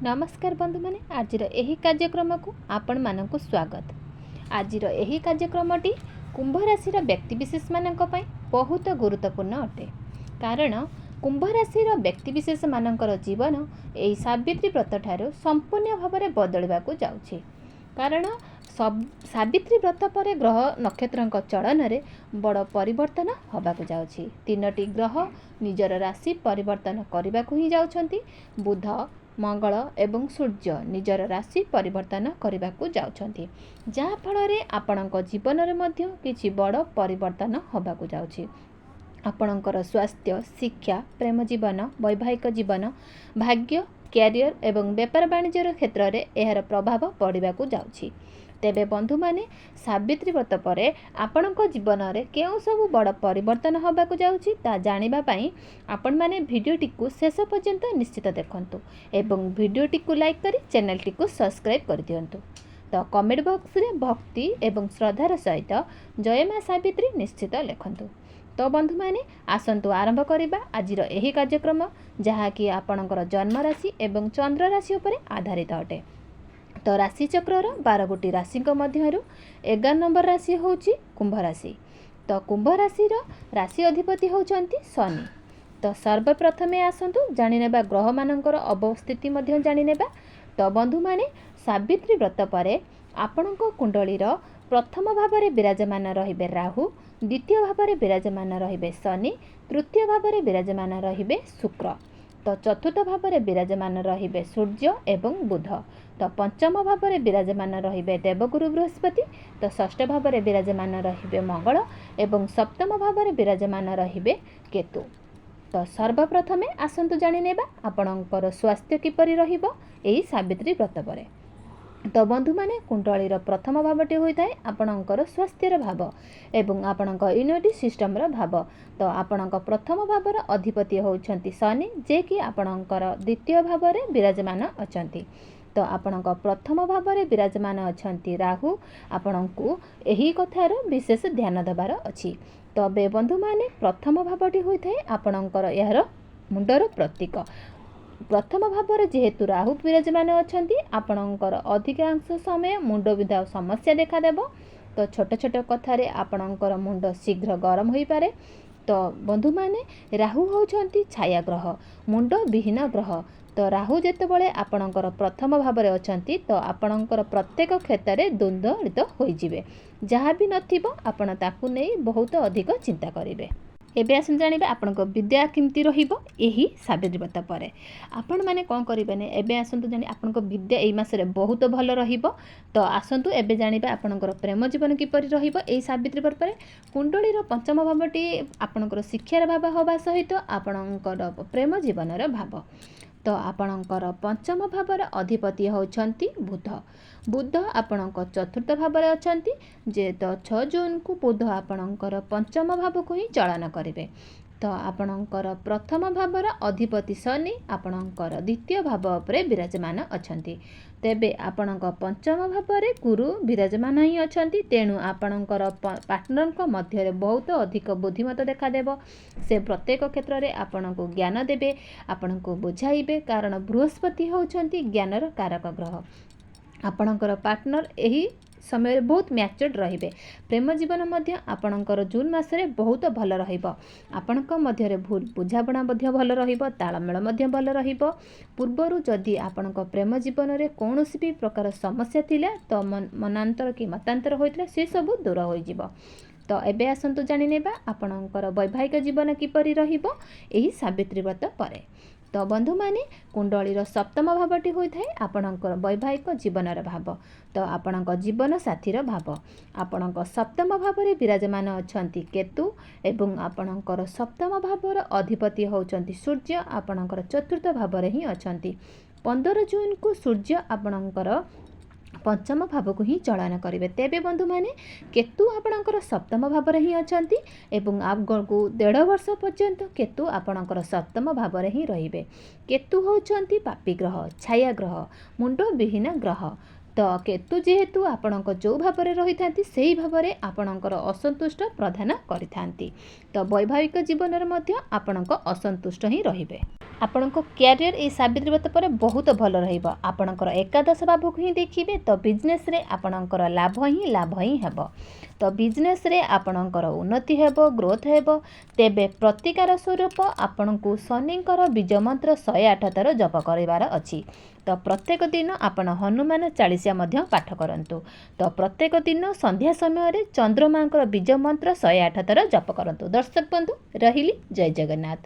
नमस्कार बंधु मैंने आजिर यही कार्यक्रम को आपण मानक स्वागत। आजिर यही कार्यक्रमटी कुंभ राशि व्यक्तिविशेष मानक पई बहुत गुरुत्वपूर्ण अटे। कारण कुंभ राशि व्यक्तिविशेष मानकर जीवन यही सावित्री व्रत ठारू संपूर्ण भाव में बदलवा जाउछि। कारण सावित्री व्रत पर ग्रह नक्षत्र चलन में बड़ परिवर्तन होबाकु जाउछि। तीनोटी ग्रह निजर राशि परिवर्तन करने को ही जाउछंती। बुध, मंगल एवं सूर्य निजर राशि परिवर्तन करने को जाउछंती, जहाँ फल आपणक जीवन में मध्य किछि बड़ परिवर्तन होबाकु जाउछि। आपणकर स्वास्थ्य, शिक्षा, प्रेम जीवन, वैवाहिक जीवन, भाग्य, क्यारियर एवं व्यापार वाणिज्य क्षेत्र में यार प्रभाव पड़ाक जाउछि। तेबे बंधु माने सावित्री व्रत पर आपणक जीवन में केउं सब बड़ परिवर्तन होबाकु जाउछि ता जानिबा पई आपण माने भिडियोटी को शेष पर्यंत निश्चित देखंतु एवं भिडियोटी को लाइक करी चैनलटी को सब्सक्राइब कर दियंतु। तो कमेंट बॉक्स रे भक्ति एवं श्रद्धार सहित जय मां सावित्री निश्चित लिखंतु। तो बंधु माने आसंतु आरंभ करिबा आजिर एही कार्यक्रम, जहाँकि आपणकर जन्म राशि एवं चंद्र राशि उपर आधारित अटे। तो राशि चक्र 12 गोटी राशि मध्य 11 नंबर राशि होची कुंभ राशि। तो कुंभ राशि राशि अधिपति होचंती शनि। तो सर्वप्रथम आसंतु जानिनेबा ग्रह मानकर अवस्थिति मध्य जानिनेबा। तो बंधु माने सावित्री व्रत पर आपणक कुंडलीर प्रथम भाव में विराजमान रहिबे राहु, द्वितीय भाव में विराजमान रहिबे शनि, तृतीय भाव में विराजमान रहिबे शुक्र। तो चतुर्थ भाव में विराजमान रहिबे सूर्य एवं बुध। तो पंचम भाव में विराजमान रहिबे देवगुरु बृहस्पति। तो षष्ठ भाव में विराजमान रहिबे मंगल एवं सप्तम भाव में विराजमान रहिबे केतु। तो सर्वप्रथमे आसंतु जानिनेबा आपणकर स्वास्थ्य किपरि रहिबो एही सावित्री व्रत पर। तो बंधु माने कुंडलीर प्रथम भावटी होता है आपणकर स्वास्थ्यर भाव एवं आपणक इम्यूनिटी सिस्टम भाव। तो आपणक प्रथम भावर अधिपति होउछंती शनि, जे कि आपणकर द्वितीय भाव में विराजमान अछंती। तो आपणक प्रथम भाव में विराजमान अछंती राहु। आपणको एही कथार विशेष ध्यान देवार अछि। तो बे बंधु माने प्रथम भावटी होता है आपणकर यार मुंडर प्रतीक। प्रथम भाव में जेहेतु राहु विराजमान अछंती आपणकर अधिकांश समय मुंड विधा समस्या देखादेव। तो छोट छोट कथार आपणकर मुंड शीघ्र गरम हो पारे। तो बंधु माने राहु होउछंती छाया ग्रह, मुंड विहीन ग्रह। तो राहु जेतेबेले आपणकर प्रथम भाव में अछंती तो आपणकर प्रत्येक क्षेत्र में द्वंद्वलित होइजिबे। जहाँ भी नथिबो आपण ताकू नै बहुत अधिक चिंता करिवे। एबे आसन जानिबे आपणको विद्या केमती रहिबो एही सावित्री व्रत पर। आपण माने कोन करिबे ने एबे आसंतु जानि आपणको विद्या एई मासरे बहुत भलो रहिबो। तो आसंतु एबे जानिबे आपणकर प्रेम जीवन किपरि रहिबो एई सावित्री व्रत पर। कुंडलीर पंचम भावटी आपणकर शिक्षार भाव होबा सहित आपणकर प्रेम जीवनर भाव। तो आपणकर पंचम भावर अधिपति होउछंती बुध। बुध आपणक चतुर्थ भाव में अछंती, जे तो 6 जून को बुध आपणकर पंचम भाव को ही चलन करिवे। तो आपणकर प्रथम भावर अधिपति शनि आपणकर द्वितीय भाव पर विराजमान अछंती। तेबे आपणक पंचम भाव में गुरु विराजमान ही अछंती। तेणु आपणकर पार्टनर मध्य बहुत अधिक बुद्धिमत देखादेव। से प्रत्येक क्षेत्र में आपणको ज्ञान देवे, आपणको बुझाइबे। कारण बृहस्पति होउछंती ज्ञानर कारक ग्रह। आपणकर पार्टनर यही समय बहुत मैच्योर्ड रहिबे। प्रेम जीवन मध्य आपणकर जून मासरे बहुत भल रहिबो। आपणक मध्य बुझाबणा मध्य भल रहिबो, तालमेल मध्य भल रहिबो। पूर्वरु जदि आपणक प्रेम जीवन में कौनसी भी प्रकार समस्या थिला तो मनांतर कि मतांतर होइतला से सब दूर होइजिबो। तो एबे आसंतु जानिनेबा आपणकर वैवाहिक जीवन किपरि रहिबो एही सावित्री व्रत पर। तो बंधु माने कुंडलीर सप्तम भावटी होता है आपणकर वैवाहिक जीवनर भाव। तो आपणक जीवन साथीर भाव। आपणक सप्तम भाव में विराजमान अछंती केतु एवं आपणकर सप्तम भावर अधिपति होउछंती सूर्य आपणकर चतुर्थ भाव में ही अछंती। 15 जून को सूर्य आपणकर पंचम भाव को ही चलन करेंगे। तेबे बंधु माने केतु आपणकर सप्तम भाव में ही अछंती एवं आगको 1.5 वर्ष पर्यंत केतु आपणकर सप्तम भाव में ही रहिबे। केतु होउछंती पापी ग्रह, छाया ग्रह, मुंड विहीन ग्रह। तो केतु जेहेतु आपणक जो भाव में रही था से भाव में आपणकर असंतुष्ट प्रदान करि थांती। तो वैवाहिक जीवन में आपणक असंतुष्ट ही रहिबे। ଆପଣଙ୍କ କ୍ୟାରିୟର ଏଇ ସାବିତ୍ରୀ ବ୍ରତ ପରେ ବହୁତ ଭଲ ରହିବ। ଆପଣଙ୍କର ଏକାଦଶ ଭାବକୁ ହିଁ ଦେଖିବେ ତ ବିଜନେସ୍ରେ ଆପଣଙ୍କର ଲାଭ ହିଁ ହେବ। ତ ବିଜନେସ୍ରେ ଆପଣଙ୍କର ଉନ୍ନତି ହେବ, ଗ୍ରୋଥ୍ ହେବ। ତେବେ ପ୍ରତିକାର ସ୍ୱରୂପ ଆପଣଙ୍କୁ ଶନିଙ୍କର ବୀଜ ମନ୍ତ୍ର 108 ଥର ଜପ କରିବାର ଅଛି। ତ ପ୍ରତ୍ୟେକ ଦିନ ଆପଣ ହନୁମାନ ଚାଳିଶା ମଧ୍ୟ ପାଠ କରନ୍ତୁ। ତ ପ୍ରତ୍ୟେକ ଦିନ ସନ୍ଧ୍ୟା ସମୟରେ ଚନ୍ଦ୍ରମାଙ୍କର ବୀଜ ମନ୍ତ୍ର 108 ଥର ଜପ କରନ୍ତୁ। ଦର୍ଶକ ବନ୍ଧୁ ରହିଲି, ଜୟ ଜଗନ୍ନାଥ।